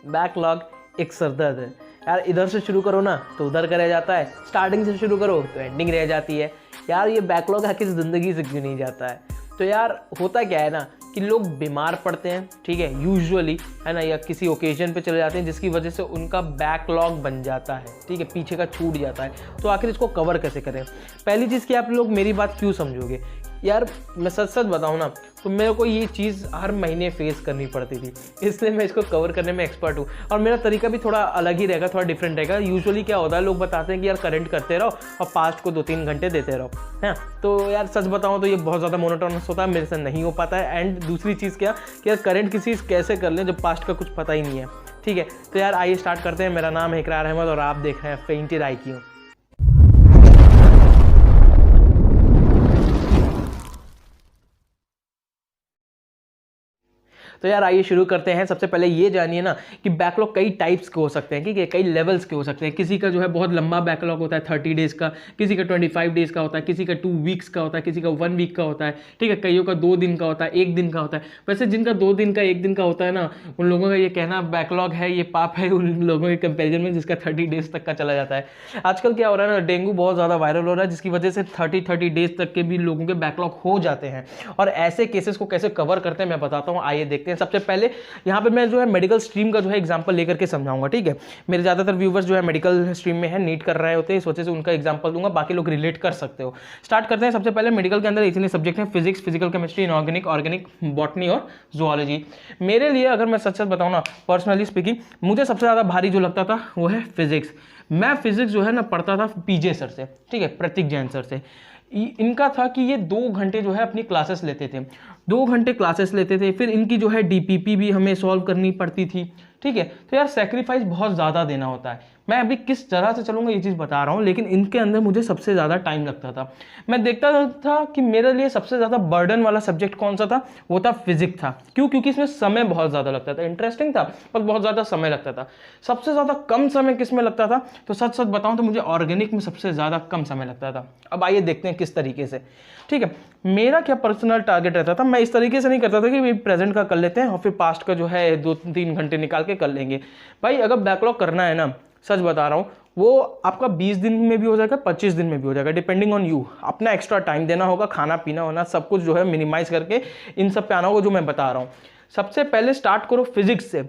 Backlog एक सरदर्द है यार। इधर से शुरू करो ना तो उधर का रह जाता है, स्टार्टिंग से शुरू करो तो एंडिंग रह जाती है यार। ये बैकलॉग आखिर ज़िंदगी से क्यों नहीं जाता है? तो यार होता क्या है ना कि लोग बीमार पड़ते हैं, ठीक है, यूजुअली, है ना, या किसी ओकेजन पे चले जाते हैं जिसकी वजह से उनका बैकलॉग बन जाता है, ठीक है, पीछे का छूट जाता है। तो आखिर इसको कवर कैसे करें? पहली चीज़ कि आप लोग मेरी बात क्यों समझोगे यार, मैं सच सच बताऊँ ना तो मेरे को ये चीज़ हर महीने फेस करनी पड़ती थी, इसलिए मैं इसको कवर करने में एक्सपर्ट हूँ। और मेरा तरीका भी थोड़ा अलग ही रहेगा, थोड़ा डिफरेंट रहेगा। यूजुअली क्या होता है, लोग बताते हैं कि यार करंट करते रहो और पास्ट को 2-3 घंटे देते रहो, है। तो यार सच बताऊँ तो ये बहुत ज़्यादा मोनोटोनस होता है, मेरे से नहीं हो पाता है। एंड दूसरी चीज़ क्या कि यार करंट किसी कैसे कर लें जब पास्ट का कुछ पता ही नहीं है, ठीक है। तो यार आइए स्टार्ट करते हैं। मेरा नाम है इकरार अहमद और आप देख रहे हैं फेंटेड IQ। तो यार आइए शुरू करते हैं। सबसे पहले ये जानिए ना कि बैकलॉग कई टाइप्स के हो सकते हैं, ठीक है, कई लेवल्स के हो सकते हैं। किसी का जो है बहुत लंबा बैकलॉग होता है 30 डेज़ का, किसी का 25 डेज़ का होता है, किसी का 2 वीक्स का होता है, किसी का 1 वीक का होता है, ठीक है, कईयों का 2 दिन का होता है, 1 दिन का होता है। वैसे जिनका 2 दिन का 1 दिन का होता है ना, उन लोगों का ये कहना बैकलॉग है ये पाप है उन लोगों के कंपेरिजन में जिसका 30 डेज़ तक का चला जाता है। आजकल क्या हो रहा है ना, डेंगू बहुत ज़्यादा वायरल हो रहा है जिसकी वजह से 30 डेज़ तक के भी लोगों के बैकलॉग हो जाते हैं। और ऐसे केसेस को कैसे कवर करते हैं मैं बताता हूँ, आइए देखते हैं। सबसे पहले यहाँ पे मैं जो है मेडिकल स्ट्रीम का जो है एग्जांपल लेकर के समझाऊंगा, ठीक है। मेरे ज़्यादातर व्यूवर्स जो है मेडिकल स्ट्रीम में है, नीट कर रहे होते हैं, इस वजह से उनका एग्जांपल दूंगा, बाकी लोग रिलेट कर सकते हो। स्टार्ट करते हैं। सबसे पहले मेडिकल के अंदर इतने सब्जेक्ट हैं, physics, physical chemistry, inorganic, organic, botany और जूलॉजी। मेरे लिए अगर मैं सच सच बताऊँ ना, पर्सनली स्पीकिंग, मुझे सबसे ज़्यादा भारी जो लगता था वो है फिजिक्स। मैं फिजिक्स जो है ना पढ़ता था पीजे सर से, ठीक है, प्रतीक जैन सर से। इनका था कि ये 2 घंटे जो है अपनी क्लासेस लेते थे, 2 घंटे क्लासेस लेते थे, फिर इनकी जो है DPP भी हमें सॉल्व करनी पड़ती थी, ठीक है। तो यार सेक्रीफाइस बहुत ज़्यादा देना होता है। मैं अभी किस तरह से चलूँगा ये चीज़ बता रहा हूँ, लेकिन इनके अंदर मुझे सबसे ज़्यादा टाइम लगता था। मैं देखता था कि मेरे लिए सबसे ज़्यादा बर्डन वाला सब्जेक्ट कौन सा था, वो था फिजिक्स था। क्यों? क्योंकि इसमें समय बहुत ज़्यादा लगता था, इंटरेस्टिंग था पर बहुत ज़्यादा समय लगता था। सबसे ज़्यादा कम समय किस में लगता था, तो सच सच बताऊँ तो मुझे ऑर्गेनिक में सबसे ज़्यादा कम समय लगता था। अब आइए देखते हैं किस तरीके से, ठीक है। मेरा क्या पर्सनल टारगेट रहता था, मैं इस तरीके से नहीं करता था कि प्रेजेंट का कर लेते हैं और फिर पास्ट का जो है 2-3 घंटे निकाल के कर लेंगे। भाई अगर बैकलॉग करना है ना, सच बता रहा हूँ, वो आपका 20 दिन में भी हो जाएगा, 25 दिन में भी हो जाएगा, डिपेंडिंग ऑन यू। अपना एक्स्ट्रा टाइम देना होगा, खाना पीना होना, सब कुछ जो है मिनिमाइज करके इन सब पे आना होगा जो मैं बता रहा हूँ। सबसे पहले स्टार्ट करो फिजिक्स से,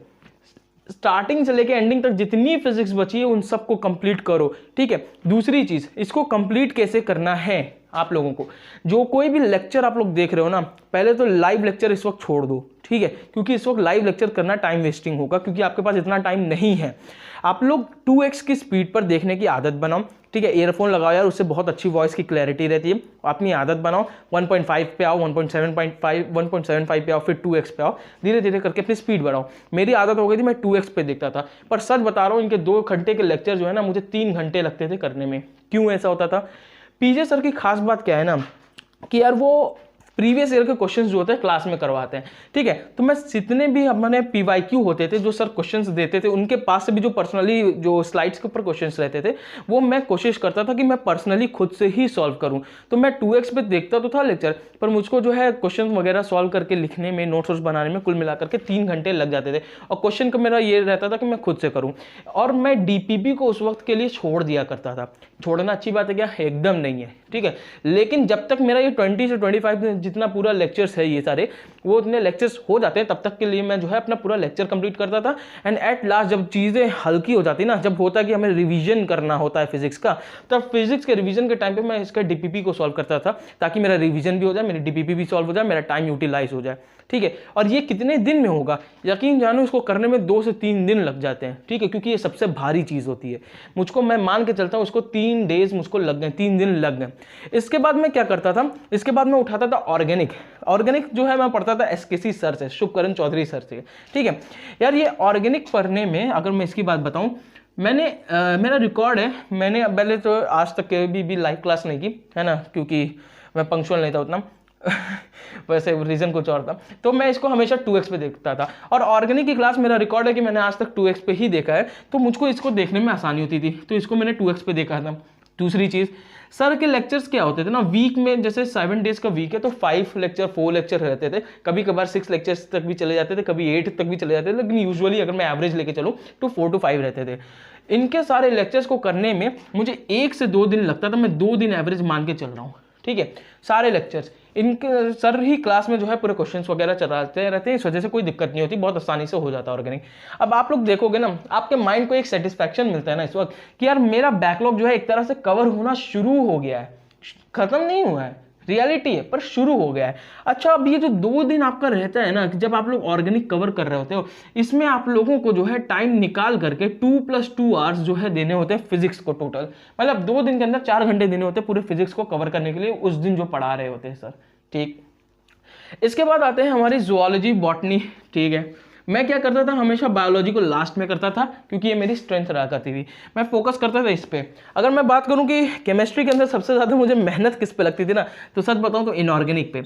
स्टार्टिंग से लेके एंडिंग तक जितनी फिजिक्स बची है उन सबको कंप्लीट करो, ठीक है। दूसरी चीज, इसको कंप्लीट कैसे करना है आप लोगों को, जो कोई भी लेक्चर आप लोग देख रहे हो ना, पहले तो लाइव लेक्चर इस वक्त छोड़ दो, ठीक है, क्योंकि इस वक्त लाइव लेक्चर करना टाइम वेस्टिंग होगा, क्योंकि आपके पास इतना टाइम नहीं है। आप लोग 2x की स्पीड पर देखने की आदत बनाओ, ठीक है। ईयरफोन लगाओ यार, उससे बहुत अच्छी वॉइस की क्लैरिटी रहती है। अपनी आदत बनाओ, 1.5 पे आओ, 1.75 पे आओ, फिर 2x पे आओ, धीरे धीरे करके अपनी स्पीड बढ़ाओ। मेरी आदत हो गई थी मैं 2x पे देखता था, पर सच बता रहा हूँ इनके 2 घंटे के लेक्चर जो है ना मुझे 3 घंटे लगते थे करने में। क्यों ऐसा होता था? पीजे सर की खास बात क्या है ना कि यार वो प्रीवियस ईयर के क्वेश्चंस जो होते हैं क्लास में करवाते हैं, ठीक है। तो मैं जितने भी हमारे PYQ होते थे जो सर क्वेश्चंस देते थे, उनके पास से भी जो पर्सनली जो स्लाइड्स के ऊपर क्वेश्चंस रहते थे, वो मैं कोशिश करता था कि मैं पर्सनली खुद से ही सॉल्व करूं। तो मैं 2x पे देखता तो था लेक्चर, पर मुझको जो है क्वेश्चन वगैरह सॉल्व करके लिखने में, नोट्स बनाने में कुल मिलाकर के 3 घंटे लग जाते थे। और क्वेश्चन का मेरा ये रहता था कि मैं खुद से करूँ, और मैं DPP को उस वक्त के लिए छोड़ दिया करता था। छोड़ना अच्छी बात है क्या? एकदम नहीं है, ठीक है। लेकिन जब तक मेरा ये 20 से 25 जितना पूरा लेक्चर्स है, ये सारे वो इतने लेक्चर्स हो जाते हैं, तब तक के लिए मैं जो है अपना पूरा लेक्चर कंप्लीट करता था। एंड एट लास्ट जब चीज़ें हल्की हो जाती ना, जब होता है कि हमें रिवीजन करना होता है फिजिक्स का, तब फिजिक्स के रिवीजन के टाइम पे मैं इसका DPP को सॉल्व करता था, ताकि मेरा रिवीजन भी हो जाए, मेरी DPP भी सॉल्व हो जाए, मेरा टाइम यूटिलाइज हो जाए, ठीक है। और ये कितने दिन में होगा? यकीन जानो इसको करने में 2 से 3 दिन लग जाते हैं, ठीक है, क्योंकि ये सबसे भारी चीज़ होती है। मुझको, मैं मान के चलता हूँ उसको 3 डेज मुझको लग गए, 3 दिन लग गए। इसके बाद मैं क्या करता था, इसके बाद मैं उठाता था ऑर्गेनिक जो है मैं पढ़ता था SKC सर से, शुभकरण चौधरी सर से, ठीक है। यार ये ऑर्गेनिक पढ़ने में अगर मैं इसकी बात बताऊं, मैंने मेरा रिकॉर्ड है, मैंने पहले तो आज तक कभी भी लाइव क्लास नहीं की, है ना, क्योंकि मैं पंक्चुअल नहीं था उतना वैसे रीजन कुछ और था। तो मैं इसको हमेशा 2x पे देखता था, और ऑर्गेनिक की क्लास मेरा रिकॉर्ड है कि मैंने आज तक 2x पे ही देखा है, तो मुझको इसको देखने में आसानी होती थी, तो इसको मैंने 2x पे देखा था। दूसरी चीज़, सर के लेक्चर्स क्या होते थे ना, वीक में जैसे 7 डेज का वीक है तो 5 लेक्चर 4 लेक्चर रहते थे, कभी कभार 6 लेक्चर्स तक भी चले जाते थे, कभी 8 तक भी चले जाते थे, लेकिन यूजुअली अगर मैं एवरेज लेके चलूँ तो 4 to 5 रहते थे। इनके सारे लेक्चर्स को करने में मुझे 1 से 2 दिन लगता था, मैं 2 दिन एवरेज मान के चल रहा हूँ, ठीक है। सारे लेक्चर्स इनके सर ही क्लास में जो है पूरे क्वेश्चंस वगैरह चलाते रहते हैं, इस वजह से कोई दिक्कत नहीं होती, बहुत आसानी से हो जाता है ऑर्गेनिक। अब आप लोग देखोगे ना, आपके माइंड को एक सेटिस्फैक्शन मिलता है ना इस वक्त कि यार मेरा बैकलॉग जो है एक तरह से कवर होना शुरू हो गया है, खत्म नहीं हुआ है, रियलिटी है पर शुरू हो गया है। अच्छा, अब ये जो 2 दिन आपका रहता है ना, जब आप लोग ऑर्गेनिक कवर कर रहे होते हो, इसमें आप लोगों को जो है टाइम निकाल करके 2+2 आवर्स जो है देने होते हैं फिजिक्स को टोटल, मतलब 2 दिन के अंदर 4 घंटे देने होते हैं पूरे फिजिक्स को कवर करने के लिए, उस दिन जो पढ़ा रहे होते हैं सर, ठीक। इसके बाद आते हैं हमारी जुआलॉजी बॉटनी, ठीक है। मैं क्या करता था, हमेशा बायोलॉजी को लास्ट में करता था क्योंकि ये मेरी स्ट्रेंथ रहा करती थी, मैं फोकस करता था इस पे। अगर मैं बात करूं कि केमिस्ट्री के अंदर सबसे ज़्यादा मुझे मेहनत किस पे लगती थी ना, तो सच बताऊं तो इनऑर्गेनिक पे।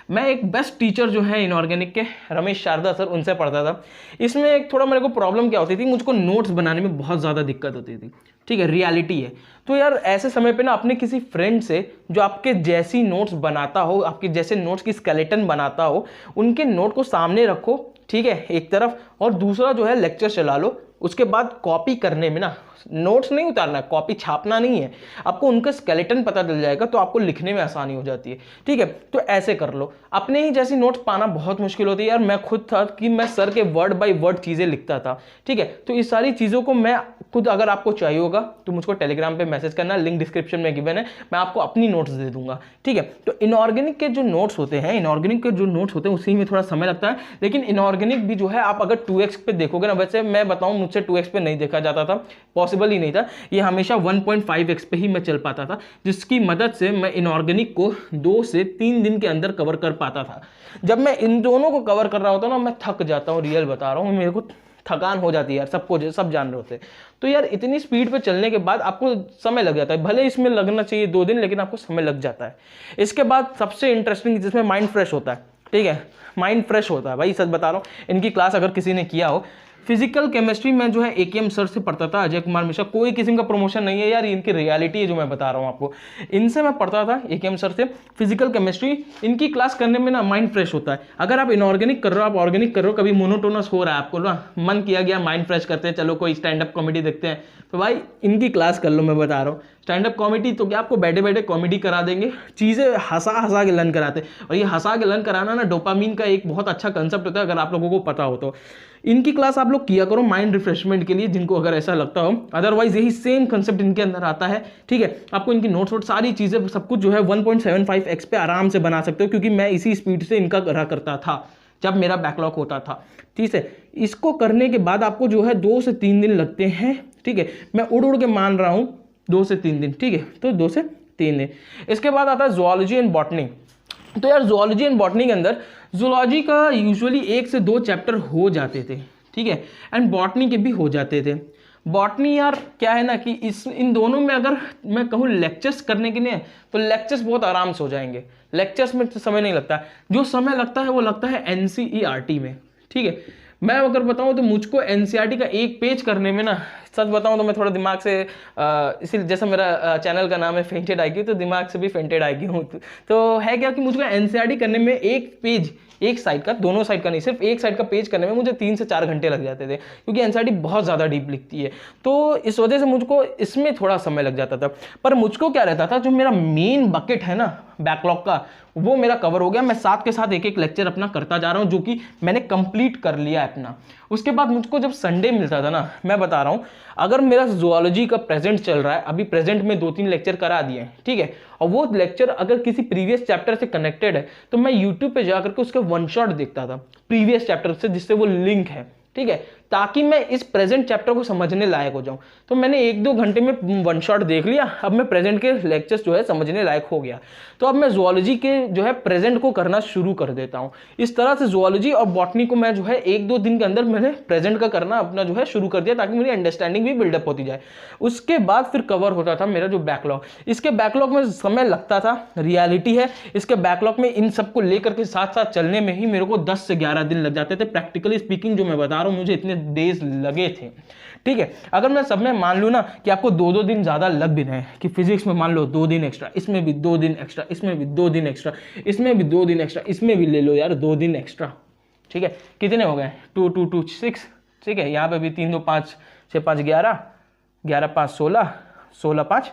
मैं एक बेस्ट टीचर जो है इनऑर्गेनिक के, रमेश शारदा सर, उनसे पढ़ता था। इसमें एक थोड़ा मेरे को प्रॉब्लम क्या होती थी, मुझको नोट्स बनाने में बहुत ज़्यादा दिक्कत होती थी, ठीक है, रियलिटी है। तो यार ऐसे समय पे ना अपने किसी फ्रेंड से जो आपके जैसी नोट्स बनाता हो, आपके जैसे नोट्स की स्केलेटन बनाता हो, उनके नोट को सामने रखो, ठीक है, एक तरफ, और दूसरा जो है लेक्चर चला लो। उसके बाद कॉपी करने में ना, नोट्स नहीं उतारना, कॉपी छापना नहीं है, आपको उनका स्केलेटन पता चल जाएगा तो आपको लिखने में आसानी हो जाती है, ठीक है। तो ऐसे कर लो। अपने ही जैसी नोट्स पाना बहुत मुश्किल होती है यार, मैं खुद था कि मैं सर के वर्ड बाय वर्ड चीज़ें लिखता था, ठीक है। तो इस सारी चीज़ों को मैं खुद, अगर आपको चाहिए होगा तो मुझको टेलीग्राम पे मैसेज करना, लिंक डिस्क्रिप्शन में गिवन है, मैं आपको अपनी नोट्स दे दूंगा, ठीक है। तो इनऑर्गेनिक के जो नोट्स होते हैं, उसी में थोड़ा समय लगता है, लेकिन इनऑर्गेनिक भी जो है आप अगर 2x पे देखोगे ना, वैसे मैं बताऊं मुझसे 2x पे नहीं देखा जाता था, पॉसिबल ही नहीं था, ये हमेशा 1.5x पे ही मैं चल पाता था, जिसकी मदद से मैं इनऑर्गेनिक को 2 से 3 दिन के अंदर कवर कर पाता था। जब मैं इन दोनों को कवर कर रहा होता ना, मैं थक जाता हूँ, रियल बता रहा हूँ, मेरे को थकान हो जाती है यार, सबको सब जान रहे होते हैं। तो यार इतनी स्पीड पे चलने के बाद आपको समय लग जाता है, भले इसमें लगना चाहिए 2 दिन, लेकिन आपको समय लग जाता है। इसके बाद सबसे इंटरेस्टिंग, जिसमें माइंड फ्रेश होता है, ठीक है, माइंड फ्रेश होता है भाई, सच बता रहा हूँ। इनकी क्लास अगर किसी ने किया हो, फिजिकल केमिस्ट्री में जो है AKM सर से पढ़ता था, अजय कुमार मिश्रा, कोई किस्म का प्रमोशन नहीं है यार, इनकी रियलिटी है जो मैं बता रहा हूँ आपको। इनसे मैं पढ़ता था, AKM सर से फिजिकल केमिस्ट्री। इनकी क्लास करने में ना माइंड फ्रेश होता है। अगर आप इनऑर्गेनिक कर रहे हो, आप ऑर्गेनिक कर रहे हो, कभी मोनोटोनस हो रहा है आपको ना, मन किया गया माइंड फ्रेश करते हैं, चलो कोई स्टैंड अप कॉमेडी देखते हैं, तो भाई इनकी क्लास कर लो, मैं बता रहा हूँ। स्टैंड अप कॉमेडी तो क्या, आपको बैठे बैठे कॉमेडी करा देंगे, चीज़ें हंसा के लर्न कराते हैं। और ये हंसा के लर्न कराना ना डोपामीन का एक बहुत अच्छा कंसेप्ट होता है, अगर आप लोगों को पता हो तो। इनकी क्लास आप लोग किया करो माइंड रिफ्रेशमेंट के लिए, जिनको अगर ऐसा लगता हो। अदरवाइज यही सेम कंसेप्ट इनके अंदर आता है, ठीक है। आपको इनकी नोट्स वोट सारी चीज़ें सब कुछ जो है 1.75x पे आराम से बना सकते हो, क्योंकि मैं इसी स्पीड से इनका करा करता था जब मेरा बैकलॉग होता था, ठीक है। इसको करने के बाद आपको जो है 2 से 3 दिन लगते हैं, ठीक है। मैं उड़ के मान रहा हूँ 2 से 3 दिन, ठीक है, तो 2 से 3 दिन। इसके बाद आता है जुआलॉजी एंड बॉटनी। तो यार जुआलॉजी एंड बॉटनी के अंदर जुआलॉजी का यूजुअली 1 से 2 चैप्टर हो जाते थे, ठीक है, एंड बॉटनी के भी हो जाते थे। बॉटनी यार क्या है ना कि इन दोनों में अगर मैं कहूँ लेक्चर्स करने के लिए, तो लेक्चर्स बहुत आराम से हो जाएंगे, लेक्चर्स में तो समय नहीं लगता। जो समय लगता है वो लगता है NCERT में, ठीक है। मैं अगर बताऊं तो मुझको NCERT का एक पेज करने में ना, सच बताऊं तो मैं थोड़ा दिमाग से इसी जैसा मेरा चैनल का नाम है फेंटेड आईक्यू, तो दिमाग से भी फेंटेड आईक्यू हूँ। तो है क्या कि मुझको NCERT करने में एक पेज, एक साइड का, दोनों साइड का नहीं, सिर्फ एक साइड का पेज करने में मुझे 3 से 4 घंटे लग जाते थे, क्योंकि NCERT बहुत ज़्यादा डीप लिखती है। तो इस वजह से मुझको इसमें थोड़ा समय लग जाता था। पर मुझको क्या रहता था, जो मेरा मेन बकेट है ना बैकलॉग का, वो मेरा कवर हो गया। मैं साथ के साथ एक लेक्चर अपना करता जा रहा हूँ, जो कि मैंने कंप्लीट कर लिया है अपना। उसके बाद मुझको जब संडे मिलता था ना, मैं बता रहा हूँ, अगर मेरा जुआलॉजी का प्रेजेंट चल रहा है, अभी प्रेजेंट में 2-3 लेक्चर करा दिए हैं, ठीक है, और वो लेक्चर अगर किसी प्रीवियस चैप्टर से कनेक्टेड है, तो मैं यूट्यूब पे जाकर के उसका 1 शॉट देखता था प्रीवियस चैप्टर से, जिससे वो लिंक है, ठीक है, ताकि मैं इस प्रेजेंट चैप्टर को समझने लायक हो जाऊं। तो मैंने 1-2 घंटे में 1 शॉट देख लिया, अब मैं प्रेजेंट के लेक्चर्स जो है समझने लायक हो गया। तो अब मैं जुआलॉजी के जो है प्रेजेंट को करना शुरू कर देता हूं। इस तरह से जुआलॉजी और बॉटनी को मैं जो है 1-2 दिन के अंदर मैंने प्रेजेंट का करना अपना जो है शुरू कर दिया, ताकि मेरी अंडरस्टैंडिंग भी बिल्डअप होती जाए। उसके बाद फिर कवर होता था मेरा जो बैकलॉग। इसके बैकलॉग में समय लगता था, रियलिटी है। इसके बैकलॉग में इन सबको लेकर के साथ साथ चलने में ही मेरे को 10 से 11 दिन लग जाते थे। प्रैक्टिकली स्पीकिंग जो मैं बता रहा रहा हूँ मुझे इतने डेज लगे थे, ठीक है। अगर मैं सब में मान लूँ ना कि आपको 2-2 दिन ज़्यादा लग भी रहे हैं, कि फिजिक्स में मान लो 2 दिन एक्स्ट्रा, इसमें भी 2 दिन एक्स्ट्रा, इसमें भी 2 दिन एक्स्ट्रा, इसमें भी 2 दिन एक्स्ट्रा, इसमें भी ले लो यार 2 दिन एक्स्ट्रा, ठीक है। कितने हो गए 2 2 2 6, ठीक है। यहाँ पे भी 3 2 5 6 5 11, 11 5 16, 16 5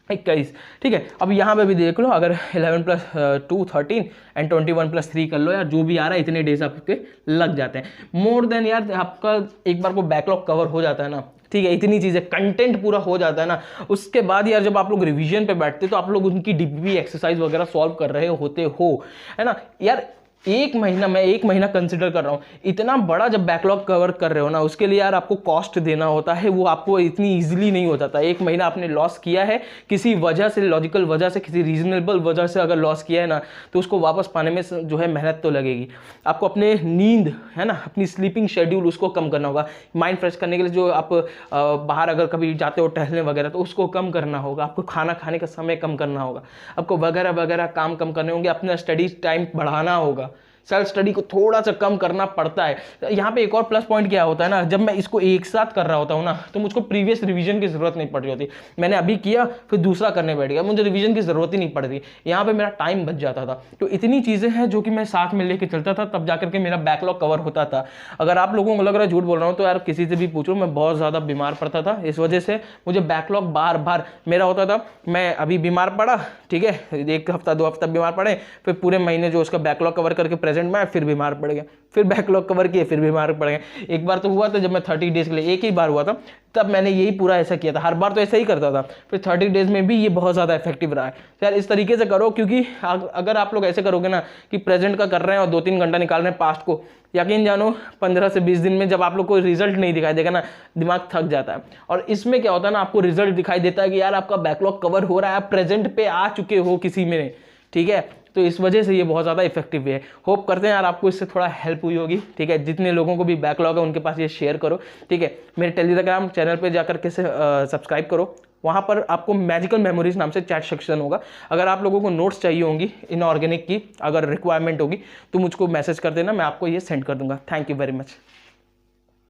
21, ठीक है। अब यहाँ पे भी देख लो, अगर 11 + 2 13 एंड 21 + 3 कर लो यार, जो भी आ रहा है इतने डेज आपके लग जाते हैं। मोर देन यार आपका एक बार को बैकलॉग कवर हो जाता है ना, ठीक है, इतनी चीज़ें कंटेंट पूरा हो जाता है ना, उसके बाद यार जब आप लोग रिवीजन पे बैठते तो आप लोग उनकी डीपी एक्सरसाइज वगैरह सॉल्व कर रहे होते हो, है ना यार। एक महीना, मैं 1 महीना कंसिडर कर रहा हूँ, इतना बड़ा जब बैकलॉग कवर कर रहे हो ना, उसके लिए यार आपको कॉस्ट देना होता है, वो आपको इतनी इजीली नहीं हो जाता। 1 महीना आपने लॉस किया है किसी वजह से, लॉजिकल वजह से, किसी रीजनेबल वजह से अगर लॉस किया है ना, तो उसको वापस पाने में जो है मेहनत तो लगेगी। आपको अपने नींद, है ना, अपनी स्लीपिंग शेड्यूल उसको कम करना होगा। माइंड फ्रेश करने के लिए जो आप बाहर अगर कभी जाते हो टहलने वगैरह, तो उसको कम करना होगा। आपको खाना खाने का समय कम करना होगा, आपको वगैरह वगैरह काम कम करने होंगे, अपना स्टडी टाइम बढ़ाना होगा, सेल्फ स्टडी को थोड़ा सा कम करना पड़ता है। यहाँ पे एक और प्लस पॉइंट क्या होता है ना, जब मैं इसको एक साथ कर रहा होता हूँ ना, तो मुझको प्रीवियस रिवीजन की जरूरत नहीं पड़ रही होती। मैंने अभी किया फिर दूसरा करने बैठ गया, मुझे रिवीजन की जरूरत ही नहीं पड़ रही, यहाँ पे मेरा टाइम बच जाता था। तो इतनी चीजें हैं जो कि मैं साथ में लेके चलता था, तब जाकर के मेरा बैकलॉग कवर होता था। अगर आप लोगों को लग रहा है झूठ बोल रहा हूँ, तो यार किसी से भी पूछो, मैं बहुत ज्यादा बीमार पड़ता था, इस वजह से मुझे बैकलॉग बार बार मेरा होता था। मैं अभी बीमार पड़ा, ठीक है, 1 हफ्ता 2 हफ्ता बीमार पड़े, फिर पूरे महीने जो उसका बैकलॉग कवर करके प्रेजेंट में फिर बीमार पड़ गया, फिर बैकलॉग कवर किए फिर बीमार पड़ गए। एक बार तो हुआ था जब मैं 30 डेज के लिए, एक ही बार हुआ था, तब मैंने यही पूरा ऐसा किया था। हर बार तो ऐसा ही करता था, फिर 30 डेज में भी ये बहुत ज़्यादा इफेक्टिव रहा है। तो यार इस तरीके से करो, क्योंकि अगर आप लोग ऐसे करोगे ना कि प्रेजेंट का कर रहे हैं और 2-3 घंटा निकाल रहे हैं पास्ट को, यकीन जानो 15 से 20 दिन में जब आप लोग को रिजल्ट नहीं दिखाई देगा ना, दिमाग थक जाता है। और इसमें क्या होता है ना, आपको रिजल्ट दिखाई देता है कि यार आपका बैकलॉग कवर हो रहा है, आप प्रेजेंट पे आ चुके हो किसी में, ठीक है। तो इस वजह से ये बहुत ज़्यादा इफेक्टिव है। होप करते हैं यार आपको इससे थोड़ा हेल्प हुई होगी, ठीक है। जितने लोगों को भी बैकलॉग है उनके पास ये शेयर करो, ठीक है। मेरे टेलीग्राम चैनल पे जाकर के सब्सक्राइब करो, वहाँ पर आपको मैजिकल मेमोरीज नाम से चैट सेक्शन होगा। अगर आप लोगों को नोट्स चाहिए होंगी इनऑर्गेनिक की, अगर रिक्वायरमेंट होगी, तो मुझको मैसेज कर देना, मैं आपको ये सेंड कर दूंगा। Thank you very much.